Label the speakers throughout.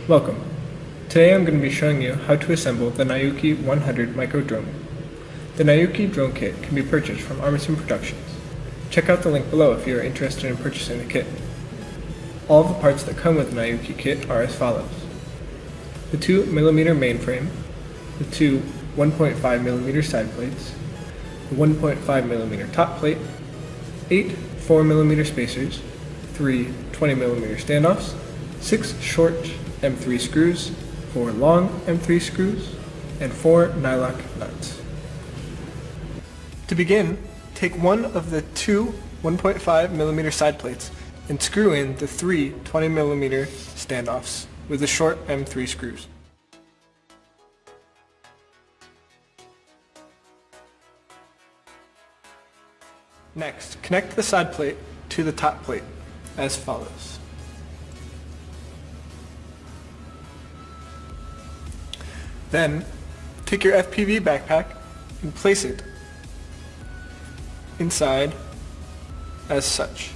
Speaker 1: Welcome. Today I'm going to be showing you how to assemble the Nyuki 100 micro drone. The Nyuki drone kit can be purchased from Armattan Productions. Check out the link below if you are interested in purchasing the kit. All of the parts that come with the Nyuki kit are as follows: the 2mm mainframe, the two 1.5mm side plates, the 1.5mm top plate, 8 4mm spacers, 3 20mm standoffs, 6 short M3 screws, 4 long M3 screws, and 4 nylock nuts. To begin, take one of the two 1.5mm side plates and screw in the 3 20mm standoffs with the short M3 screws. Next, connect the side plate to the top plate as follows. Then, take your FPV backpack and place it inside as such.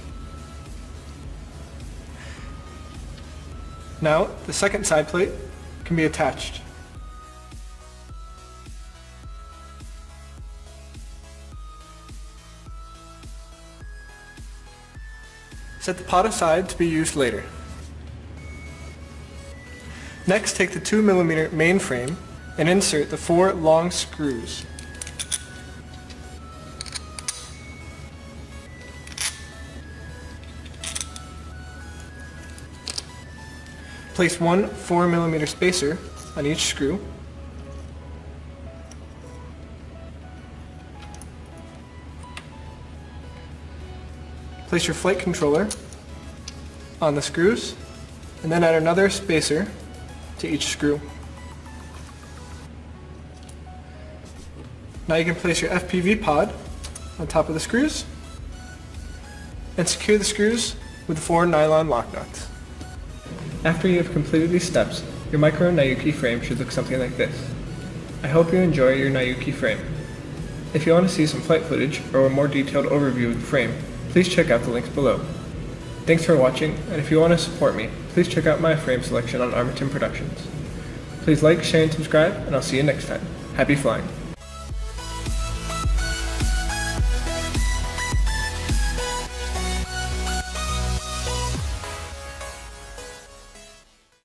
Speaker 1: Now, the second side plate can be attached. Set the pod aside to be used later. Next, take the 2mm mainframe and insert the 4 long screws. Place one 4mm spacer on each screw. Place your flight controller on the screws, and then add another spacer to each screw. Now you can place your FPV pod on top of the screws and secure the screws with 4 nylon lock nuts. After you have completed these steps, your Micro Nyuki frame should look something like this. I hope you enjoy your Nyuki frame. If you want to see some flight footage or a more detailed overview of the frame, please check out the links below. Thanks for watching, and if you want to support me, please check out my frame selection on Armattan Productions. Please like, share, and subscribe, and I'll see you next time. Happy flying!